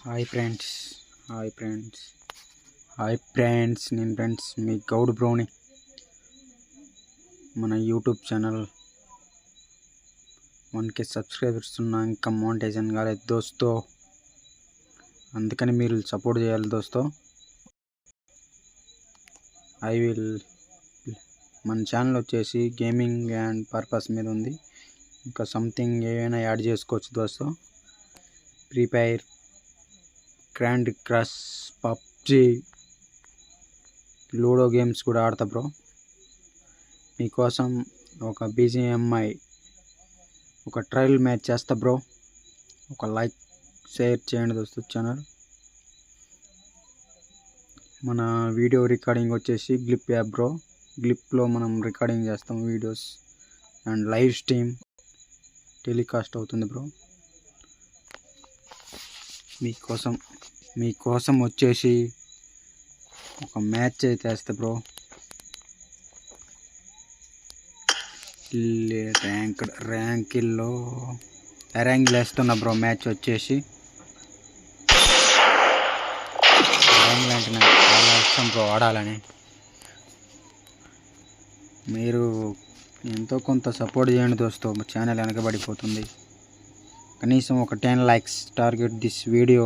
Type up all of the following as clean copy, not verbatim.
Hi friends hi friends hi friends నేను friends మీ గౌడ్ బ్రోని. మన YouTube channel 1K subscribers ఉన్నా ఇంకా మోనిటైజేషన్ కాలేదు దోస్తో, అందుకని మీరు సపోర్ట్ చేయాలి దోస్తో. మన ఛానల్ వచ్చేసి గేమింగ్ అండ్ పర్పస్ మీద ఉంది. ఇంకా సంథింగ్ ఏమైనా యాడ్ చేసుకోవచ్చు దోస్తో. Free Fire, Candy Crush, PUBG, ludo games కూడా ఆడతా బ్రో. మీకోసం ఒక BGMI ఒక ట్రయల్ మ్యాచ్ చేస్తా బ్రో. ఒక లైక్ షేర్ చేయండి దోస్తు ఛానల్. మన వీడియో రికార్డింగ్ వచ్చేసి గ్లిప్ యాప్ బ్రో. గ్లిప్లో మనం రికార్డింగ్ చేస్తాం videos and live stream telecast అవుతుంది బ్రో. మీకోసం వచ్చేసి ఒక మ్యాచ్ అయితే వేస్తా బ్రో. ర్యాంకిల్లో వేస్తున్నా బ్రో. మ్యాచ్ వచ్చేసి ర్యాంక్ అంటే నాకు చాలా ఇష్టం బ్రో ఆడాలని. మీరు ఎంతో కొంత సపోర్ట్ చేయండి దోస్తో, ఛానల్ వెనకబడిపోతుంది. కనీసం ఒక 10 likes target this video.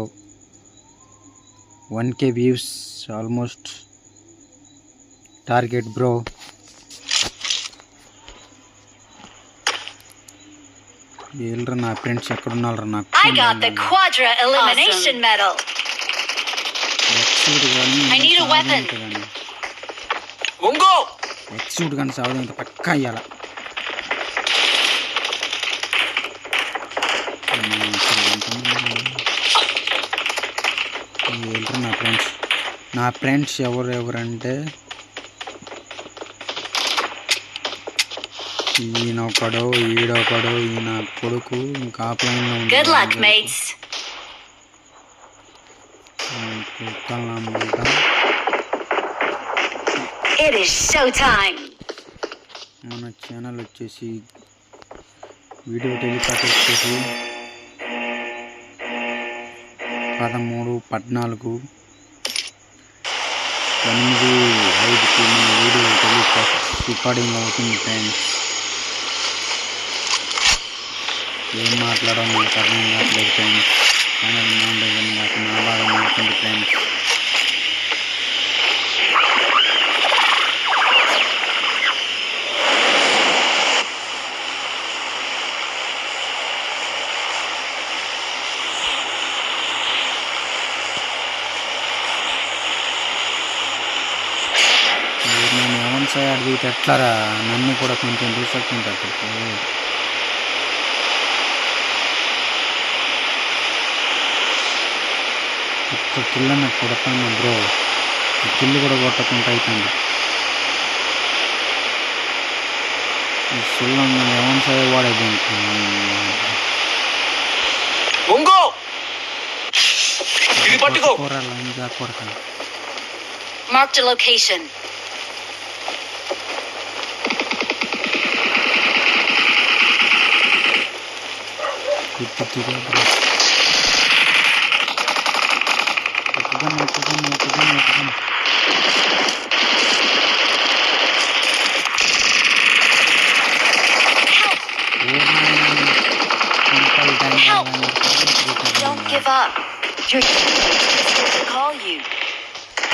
1K views almost target bro. వీళ్ళరా నా ఫ్రెండ్స్ ఎక్కడున్నారా నాకు I got the quadra elimination medal. I need a weapon. ఉంగో ఎక్స్క్యూట్ కానీ సావదు ఇంత పక్కా అయ్యాల. వీళ్ళరా నా ఫ్రెండ్స్ ఎవరంటే ఈయనొకడు, ఈడొకడు, ఈయన కొడుకు, ఇంకా ఆఫ్లైన్లో Good luck, mates. It is showtime. మన ఛానల్ వచ్చేసి వీడియో టెలికాస్ట్ వచ్చేసి 13, 14, 8, 5కి మన వీడియో టెలికాస్ట్ రికార్డింగ్ అవుతుంది ఫ్రెండ్స్. ఏం మాట్లాడాలో నాకు అర్థం కావట్లేదు ఫ్రెండ్స్. ఛానల్ మోనిటైజేషన్ నాకు నా బాగా మారుతుంది ఫ్రెండ్స్. నేను ఎవరి సైడ్ అడిగితే ఎట్లారా, నన్ను కూడా కొంచెం రీసెర్చ్ ఉంటుంది. ఒక్క కిల్ల నాకు కొడతాను బ్రో. ఈ కిల్లు కూడా కొట్టకుండా అవుతుంది. ఈ సుల్లం ఎవరి సైడ్ వాడేది ఉంగో ఇది పట్టుకో. కూరలు ఇంకా కొడతాను. Marked a location. Help! Don't give up. Your sister will call you.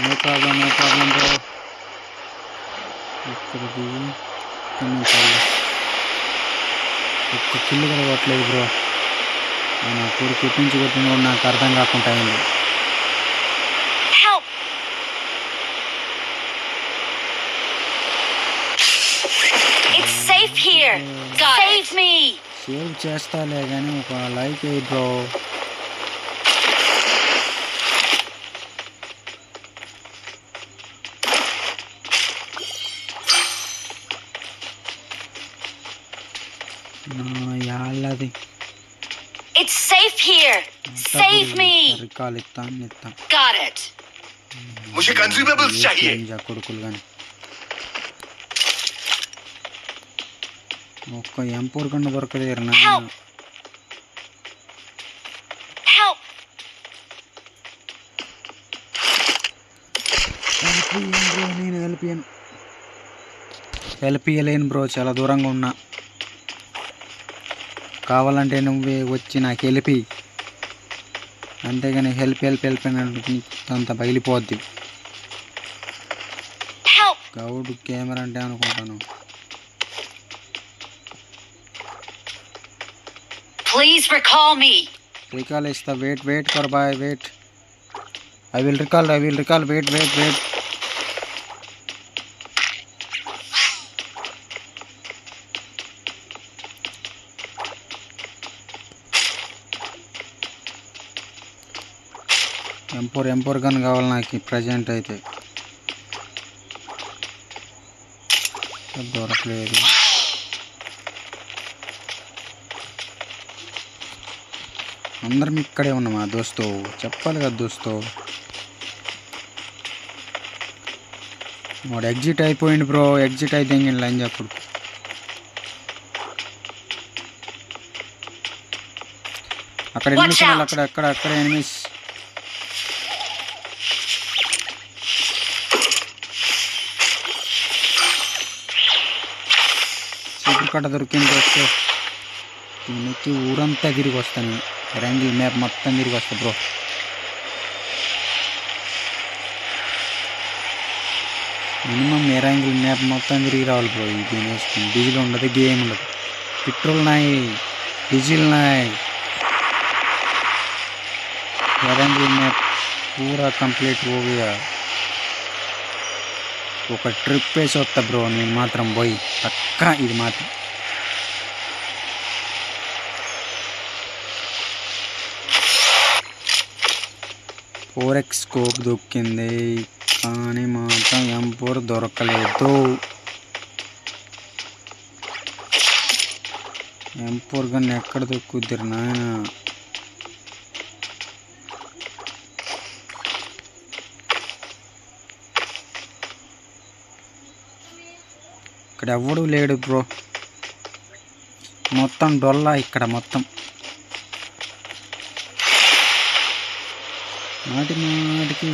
No problem bro. ఇక్కడికి ఒక్క కిల్లు కూడా కొట్టలేదు బ్రో. నా కొడుకు ఎప్పించి కొట్టిన కూడా నాకు అర్థం కాకుండా అయింది. Help! It's safe here. Save me. Save చేస్తాలే కానీ ఒక లైక్ అయ్యి బ్రో. యాళ్ళది It's safe here. Save me. Recall ఇస్తాను. Got it. मुझे कंज्यूमेबल्स चाहिए. కొడుకులు కానీ ఒక్క M4 గన్ను దొరకలేదు. Help! Help! బ్రో నేను హెల్ప్ ఇయ్యలేను బ్రో, చాలా దూరంగా ఉన్నా. కావాలంటే నువ్వే వచ్చి నాకు హెల్ప్, అంతేగాని హెల్ప్ అంత బయలిపోద్ది. Help! గౌడ్ కెమెరా అంటే అనుకుంటాను. Please recall me. రికాల్ ఇస్తా, వెయిట్ కర్ బాయ్, wait. I will recall, wait. M4 gun కావాలి నాకు ప్రజెంట్ అయితే. దొరకలేదు. అందరం ఇక్కడే ఉన్నామా దోస్తో, చెప్పాలి కదా దోస్తో. వాడు ఎగ్జిట్ అయిపోయింది బ్రో, ఎగ్జిట్ అయితే ఇంక లైన్ చెప్పడు. అక్కడ ఎనిమిస్ ఉన్నారు, అక్కడ ఎనిమిస్. చీపురు కట్ట దొరికింది దోస్తో. నేనెక్కి ఊరంతా తిరిగి వస్తాను, ర్యాంగిల్ మ్యాప్ మొత్తం తిరిగి వస్తా బ్రో. మినిమం ర్యాంగిల్ మ్యాప్ మొత్తం తిరిగి రావాలి బ్రో. ఇది వేసుకుని డీజిల్ ఉండదు, గేమ్ ఉండదు, పెట్రోల్ నాయి, డీజిల్ నాయి. ర్యాంగిల్ మ్యాప్ పూరా కంప్లీట్ ఓవిగా ఒక ట్రిప్ వేసి వస్తా బ్రో నేను మాత్రం పోయి పక్కా. ఇది మాత్రం Forex స్కోప్ దొక్కింది, కానీ మాత్రం M4 దొరకలేదు. M4 గన్ ఎక్కడ దొక్కుద్దిరు నాయన. ఇక్కడ ఎవడు లేడు బ్రో, మొత్తం డొల్లా ఇక్కడ మొత్తం. మాటికి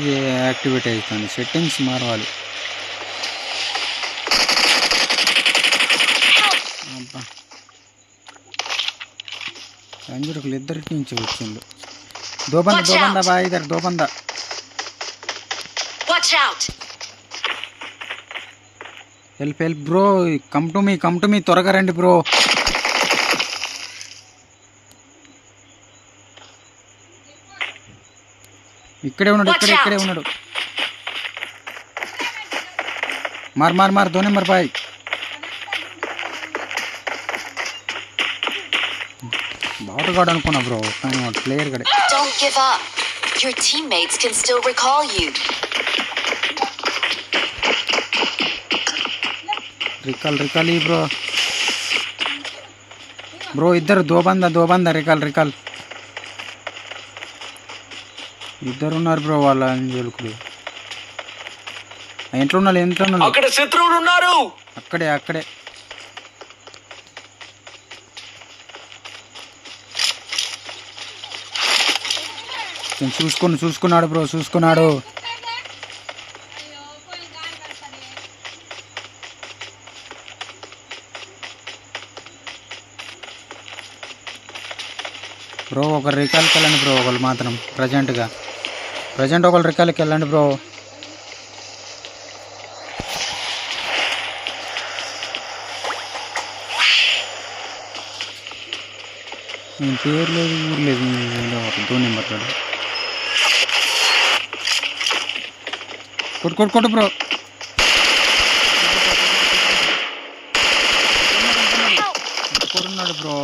యాక్టివేట్ అవుతుంది, సెట్టింగ్స్ మారవాలి. అబ్బా రంజుడుకులు ఇద్దరికి నుంచి వచ్చిండు. దోబంద బాయ్, ఇద్దరు దోబంద. Help bro, come to me త్వరగా రండి బ్రో. ఇక్కడే ఉన్నాడు. మార్ 2 నెంబర్ బాయ్. బాటగాడు అనుకున్నా బ్రో, కానీ వాడు ప్లేయర్ గడే. Don't give up. Your teammates can still recall you. Recall bro ఇద్దరు దోబంద రికాల్ ఇద్దరు ఉన్నారు బ్రో. వాళ్ళ అంజలుకులు ఇంట్లో ఉన్నారు, అక్కడ శత్రువులు ఉన్నారు. అక్కడే చూసుకున్నాడు బ్రో, చూసుకున్నాడు. బ్రో ఒకరు రికాల్కి వెళ్ళండి బ్రో, ఒకళ్ళు మాత్రం ప్రజెంట్ ఒకళ్ళు రికాల్కి వెళ్ళండి బ్రో. నేను పేరు లేదు, ఊరు లేదు, 2 నెంబర్ కాదు. కొట్టు బ్రో. కొడున్నాడు బ్రో.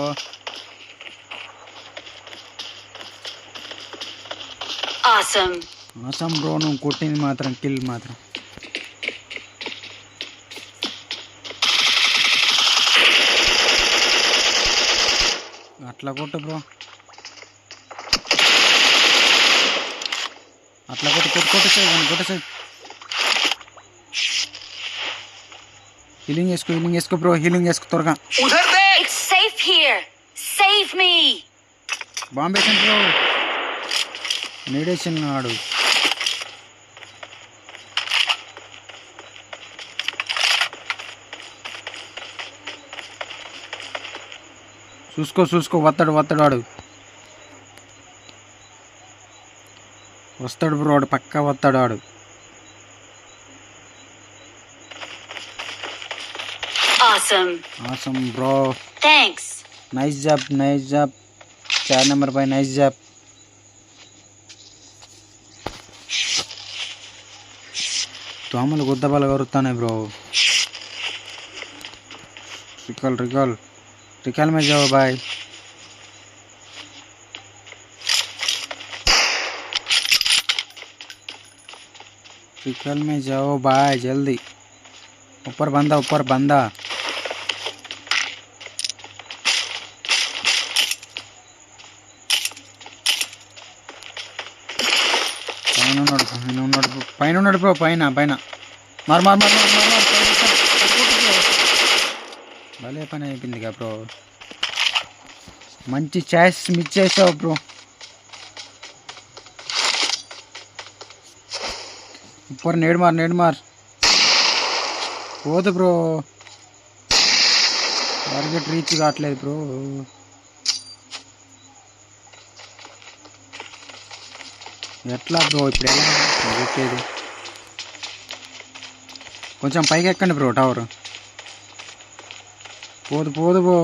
ఆసమ్ బ్రో, నువ్వు కొట్టింది మాత్రం కిల్ మాత్రం. అట్లా కొట్టు బ్రో, అట్లా కొట్టు. హీలింగ్ చేసుకో బ్రో, త్వరగా. It's safe here. Save me. బాంబేషన్ బ్రో, నీడేషన్ ఆడు. చూసుకో వస్తాడు వాడు వస్తాడు బ్రో వాడు పక్కా వస్తాడు వాడు. Awesome bro. thanks. Nice job 4 number by nice job. దోమలు గుద్దబాలు కరుతున్నాయి బ్రో. रिकॉल में जाओ भाई. रिकॉल में जाओ भाई जल्दी. ऊपर बंदा పైన ఉన్నాడు బ్రో. పైన మార్ భలే పని అయిపోయిందిగా బ్రో. మంచి ఛాయిస్ మిస్ చేసావు బ్రో. ऊपर नेड मार పోదు బ్రో. టార్గెట్ రీచ్ కావట్లేదు బ్రో. ఎట్లా బ్రో ఇప్పుడు ఎలా చెప్పేది? కొంచెం పైకి ఎక్కండి బ్రో టవర్. పోదు బ్రో.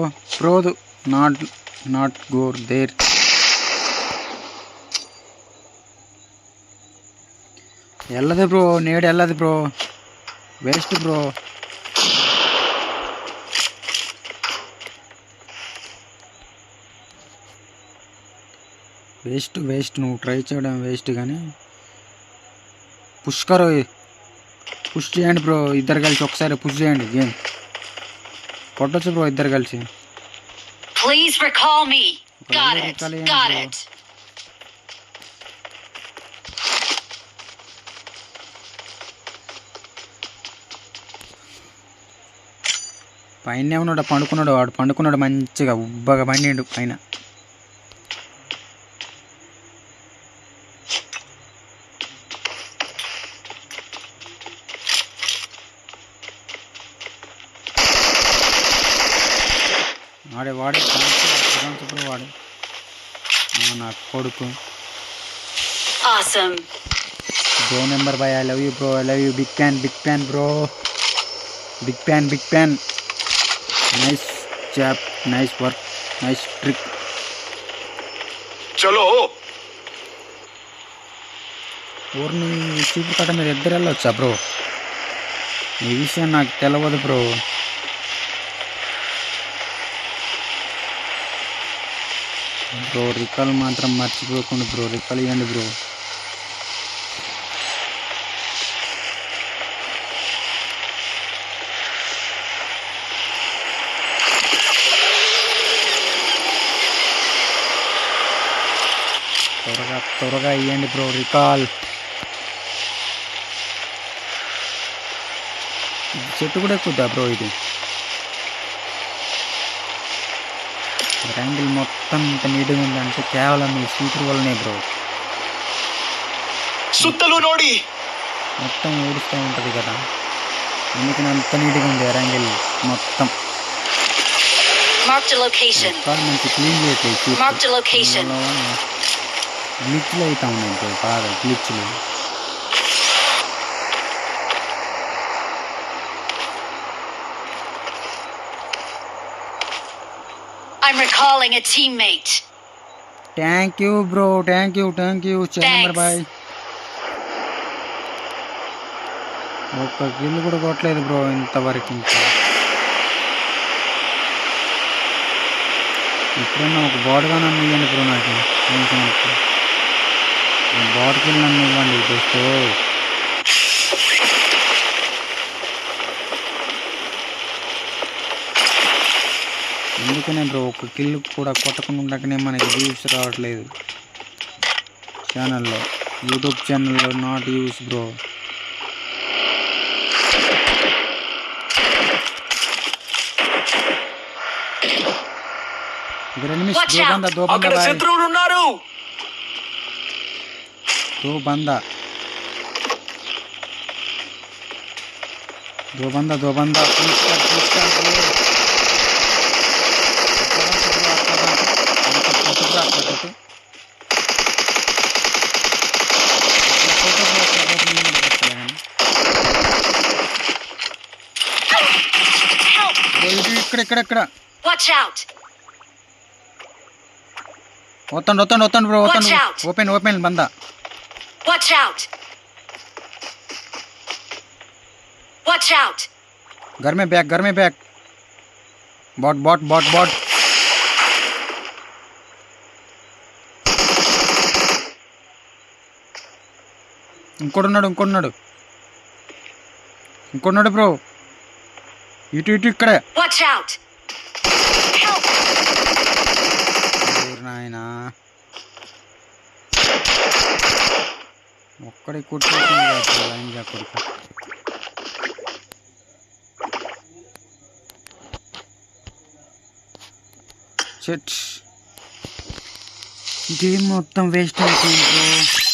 Not go there. వెళ్ళదు బ్రో. నేడు వెళ్ళదు బ్రో. Waste bro. వేస్ట్ నువ్వు ట్రై చేయడం వేస్ట్. కానీ పుష్ చేయండి బ్రో. ఇద్దరు కలిసి ఒకసారి పుష్ చేయండి. గేమ్ కొట్టచ్చు బ్రో ఇద్దరు కలిసి. Please recall me. Got it. పైన ఉన్నాడు పండుకున్నాడు మంచిగా ఉబ్బగా పండిండు పైన. వాడే వాడు నా కొడుకు. Awesome. 2 నెంబర్ బాయ్. I love you bro. Big fan bro. Big fan. Nice job, nice work, nice trick. चलो ఊరిని చూపు కట్ట మీరు ఇద్దరు వెళ్ళొచ్చా బ్రో? ఈ విషయం నాకు తెలియదు బ్రో. రికాల్ మాత్రం మర్చిపోకుండా బ్రో. రికాల్ ఇవ్వండి బ్రో. త్వరగా ఇవ్వండి బ్రో రికాల్. చెట్టు కూడా ఎక్కుద్దా బ్రో ఇది? యాంగిల్ మొత్తం ఇంత నీట్గా ఉందంటే కేవలం ఈ స్పీకర్ వల్లనే బ్రో. మొత్తం ఊడుస్తూ ఉంటుంది కదా, అందుకని అంత నీట్గా ఉంది యాంగిల్ మొత్తం. మంచి క్లీన్ చేయట్లేదు. గ్లిచ్లు అవుతా ఉన్నాయి బ్రో, బాగా గ్లిచ్లు. I'm recalling a teammate. Thank you bro. Thank you. Chamber bye. ఒక్క కిల్ కూడా కొట్టలేదు బ్రో ఇంతవరకు. ఇప్పుడన్నా ఒక బాడ్గా నన్ను ఇవ్వండి బ్రో. నాకు బాడ్ కిల్ నన్ను ఇవ్వండి దోస్తో. ఎందుకనే బ్రో ఒక కిల్ కూడా కొట్టకుండా ఉండకనే మనకి వ్యూస్ రావట్లేదు ఛానల్లో, యూట్యూబ్ ఛానల్లో. Not use bro. दो बंदा కొట్టుకురా అట్లా కొట్టు. ఇక్కడ Watch out! వస్తాను బ్రో Watch out! ఓపెన్ బంద. Watch out! Watch out! घर में बैक बॉट ఇంకోడున్నాడు బ్రో. ఇటు ఇక్కడే. Watch out! Help! నాయనా ఒక్కడే కొట్టుకుంటుంది కొడుకు. గేమ్ మొత్తం వేస్ట్ అయిపోయింది బ్రో.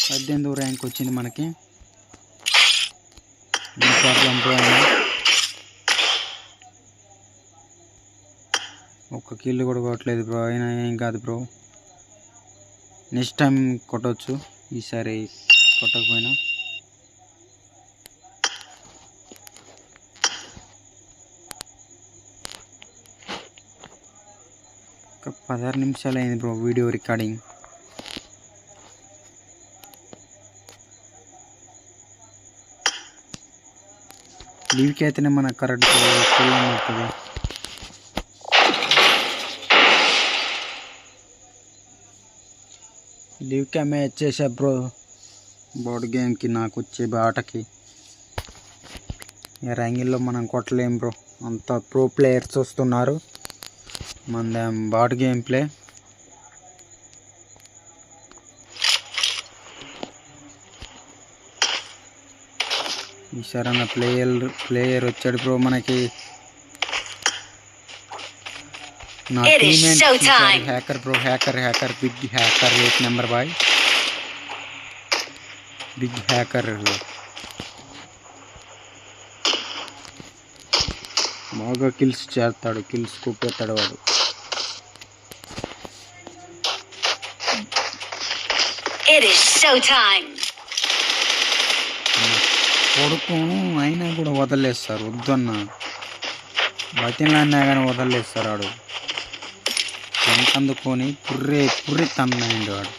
18వ ర్యాంక్ వచ్చింది మనకి. ప్రాబ్లం బ్రో అయినా ఒక్క కిల్ కూడా కొట్టలేదు బ్రో. అయినా ఏం కాదు బ్రో, నెక్స్ట్ టైం కొట్టవచ్చు. ఈసారి కొట్టకపోయినా ఒక 16 నిమిషాలు అయింది బ్రో వీడియో రికార్డింగ్. లీవ్కి అయితేనే మనకు కరెక్ట్ ఫుల్ అవుతుంది. లీవ్కి మ్యాచ్ చేసా బ్రో బోర్డ్ గేమ్కి. నాకు వచ్చే ఆటకి ర్యాంగిల్లో మనం కొట్టలేం బ్రో, అంత ప్రో ప్లేయర్స్ వస్తున్నారు. మన బోర్డ్ గేమ్ ప్లే. ఈసారి అన్న ప్లేయర్ వచ్చాడు బ్రో మనకి. నా teammate hacker bro, hacker big hacker 8 నెంబర్ బాయ్. బిగ్ హ్యాకర్ బాగా కిల్స్ చేస్తాడు, కిల్స్ కూపెత్తాడు వాడు. కొడుకు అయినా కూడా వదిలేస్తారు, వద్దన్న బతిలాడినా కానీ వదిలేస్తారు. వాడు అందుకొని పుర్రి తన్నాయండి వాడు.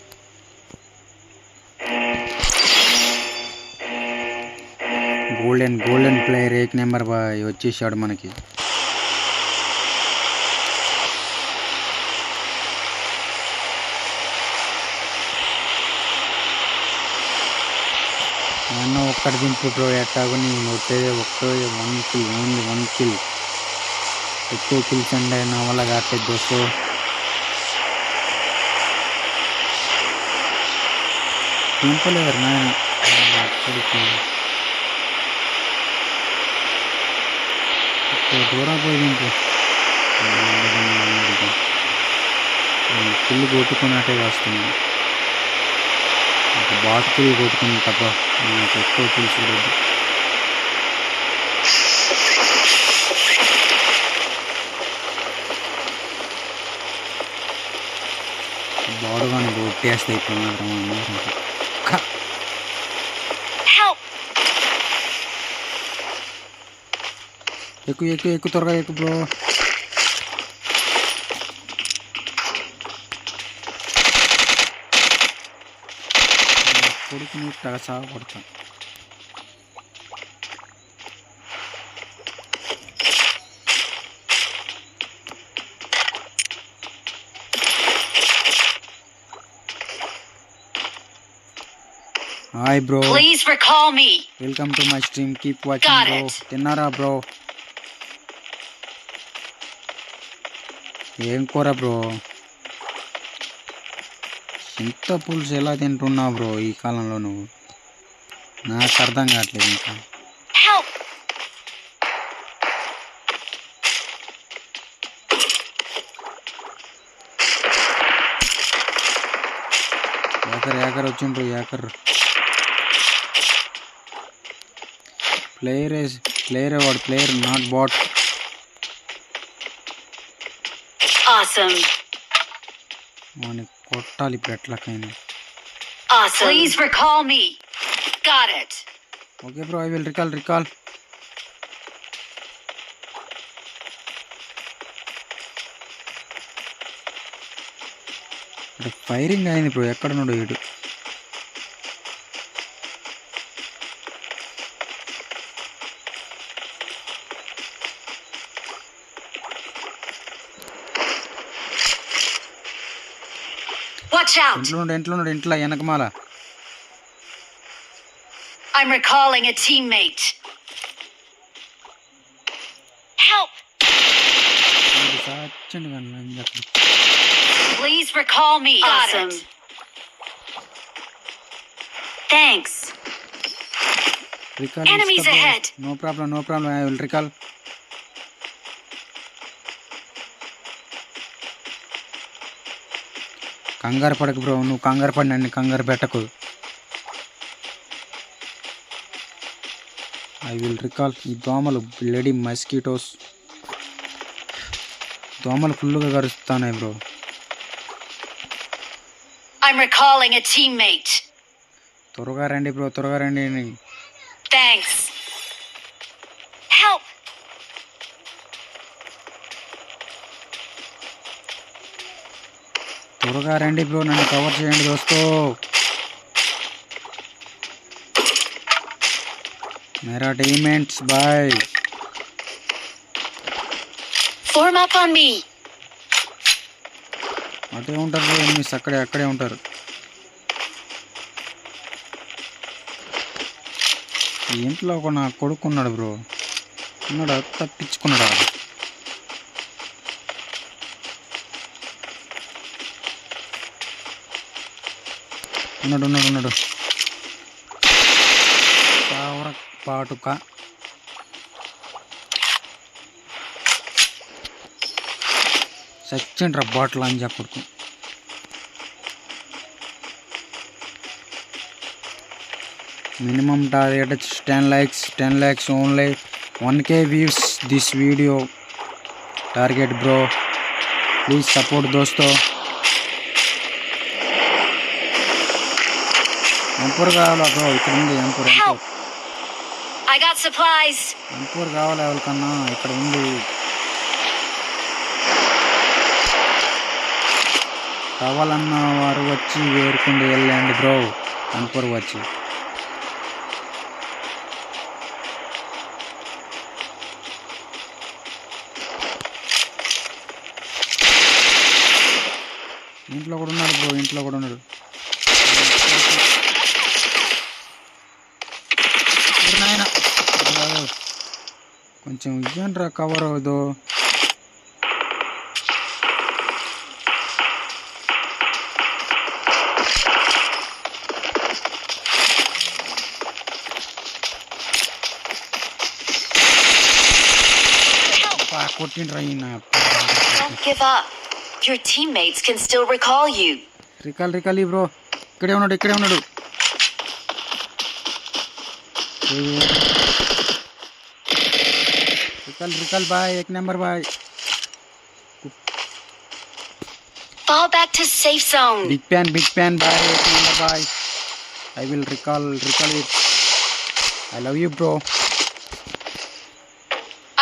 గోల్డెన్ ప్లేయర్ 8 నెంబర్ బాయ్ వచ్చేసాడు మనకి. నన్ను ఒక్కటి దింపు బ్రో. ఎట్టాగో నేను వచ్చేది వన్ కిల్, ఓన్లీ 1 కిల్. ఎక్కువ కిల్స్ అంటే నా వల్ల కాట్లేదు దోస్తు. దింపలేరు నాయన దూరం పోయి దింపు. కిల్లు కొట్టుకున్నట్టే వస్తుంది. బాట్ కిల్లు కొట్టుకుని తప్ప నాకు ఎక్కువ కిల్స్ లేదు. బాడు కానీ కొట్టేస్తే ఇప్పుడు మాత్రం ఎక్కువ త్వరగా ఎక్కువ బ్రో. కొడుకుని సాగు కొడతాను. Hi bro, Please recall me. Welcome to my stream. Keep watching bro. తిన్నారా బ్రో? ఏం కూర బ్రో? చింత పులుసు ఎలా తింటున్నావు బ్రో ఈ కాలంలో నువ్వు? నాకు అర్థం కావట్లేదు ఇంకా. యాకర్ వచ్చిండ్రు. యాకర్ ప్లేయర్ వాడు ప్లేయర్, నాట్ బాట్. Awesome. వాడిని కొట్టాలి ఇప్పుడు ఎట్లకైనా. Awesome. Please recall me. Got it. Okay bro, I will recall. Firing అయింది బ్రో, ఎక్కడున్నాడు వీడు? Watch out. ఇంట్లో వెనకమాల. I'm recalling a teammate. Help. సచ్చండి కన్నా. Please recall me. Awesome. Thanks. Recall. Enemies ahead. No problem, I will recall. కంగారు పడకు bro, నువ్వు కంగారు పడి నన్ను కంగారు పెట్టకు. I will recall. ఈ దోమలు బ్లడీ మస్కిటోస్, దోమలు ఫుల్గా కరుస్తున్నాయి bro. I'm recalling a teammate. త్వరగా రండి బ్రో. Thanks. Help. త్వరగా రండి బ్రో, నన్ను కవర్ చేయండి దోస్తో. మేరా టీమ్మేట్స్ బాయ్. Form up on me. అటే ఉంటారు బ్రో, ఎనిమిస్ అక్కడే ఉంటారు. ఈ ఇంట్లో ఒక నా కొడుకున్నాడు బ్రో. ఉన్నాడా? తప్పించుకున్నాడా? ఉన్నాడు. పాటుక. సచ్చిండ్రా బాటిల్ అని చెప్పడుకు. Minimum target 10 lakhs only. 1K views this video target bro. Please support dosto. ఎంపూర్ కావాలా బ్రో? ఇక్కడ ఉంది ఎంపూర్. I got supplies. ఎంపూర్ కావాలా ఎవరికన్నా? ఇక్కడ ఉంది. కావాలన్న వారు వచ్చి వేరుకుండి వెళ్ళండి బ్రో. ఎంపూర్ వచ్చి ఇంట్లో కూడా ఉన్నాడు బ్రో. కొంచెం ఇయ్యండ్రా కవర్ అవదు. కొట్టిండ్రా ఈయన. Don't give up. Your teammates can still recall you. Recall bro. ఇక్కడే ఉన్నాడు. రికాల్ బాయ్. 1 number బాయ్. Fall back to safe zone. Big pan బాయ్. 1 number బాయ్. I will recall it. I love you bro.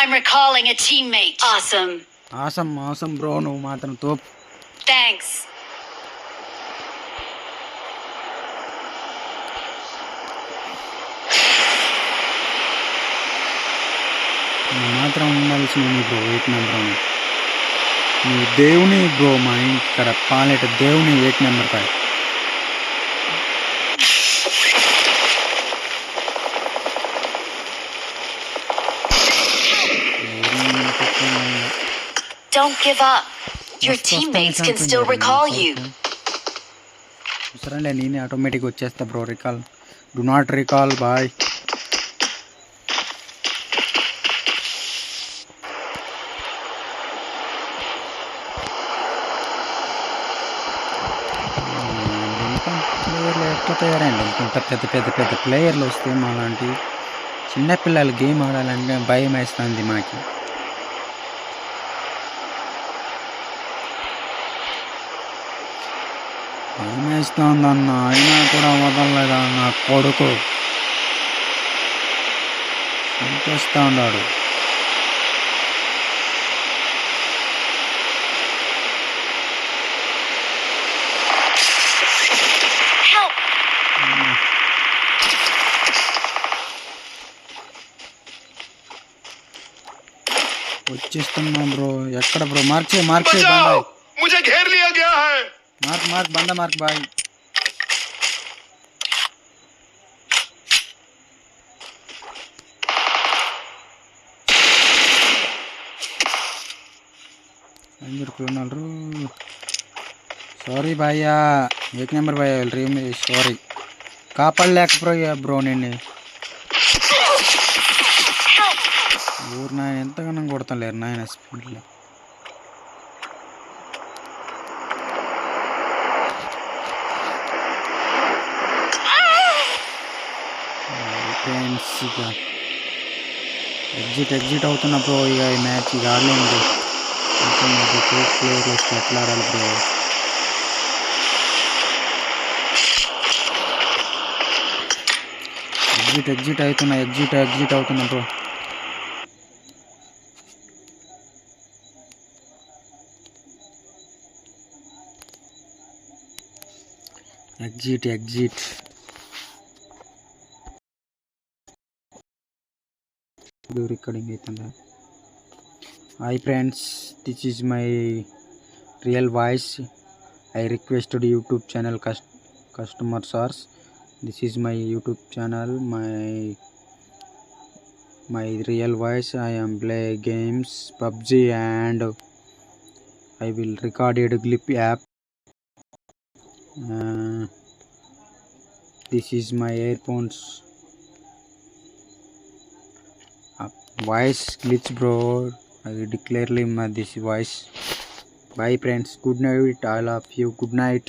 I'm recalling a teammate. Awesome bro. నువ్వు మాత్రం తోపు. Thanks. మాత్రం ఉండాల్సింది బ్రో. 1 number నువ్వు దేవుని బ్రో. మా ఇక్కడ పాలేట దేవుని 1 number కాయ. Don't give up. Your teammates can still recall you. సరేలే, నేనే ఆటోమేటిక్ వచ్చేస్తా bro. Recall. Do not recall బాయ్. ప్లేయర్లు ఎట్లా తయారండి? ఇంత పెద్ద ప్లేయర్లు వస్తే మాలాంటి చిన్నపిల్లలు గేమ్ ఆడాలంటే భయం వేస్తుంది మాకి. భయమేస్తోందన్న, అయినా కూడా వదలలేదా నా కొడుకు. చంపేస్తా ఉన్నాడు. Help! వచ్చేస్తున్నా బ్రో. ఎక్కడ బ్రో? మార్క్ చేయి, మార్క్ చేయి बचाओ బాయ్. मुझे घेर लिया गया है మార్క్ మార్క్ బంద మార్క్ బాయ్. అందరు సారీ భయ్యా, ఏక్ నెంబర్ భయ్యా, సారీ కాపాడలేకపోయా బ్రో నేను. Help! ఊరు నాయన ఎంతగానో కొడతాను లేరు నాయన స్పీడ్లో. ఫ్రెండ్స్ ఇక ఎగ్జిట్ అవుతున్నా బ్రో. ఇక ఈ మ్యాచ్ ఇక ఆడలేదు. అంటే మాకు కోచ్ ప్లేయర్లు వస్తే ఎట్లా ఆడాలి బ్రో? ఎగ్జిట్ అవుతున్నా బ్రో. ఎగ్జిట్ రికార్డింగ్ అవుతుందా? Hi friends, this is my real voice. I requested YouTube channel customer sirs. This is my YouTube channel, my real voice. I am play games PUBG and I will record a clip app. This is my earphones. Voice glitch bro. I declarely this voice. Bye friends, good night, I love you, good night.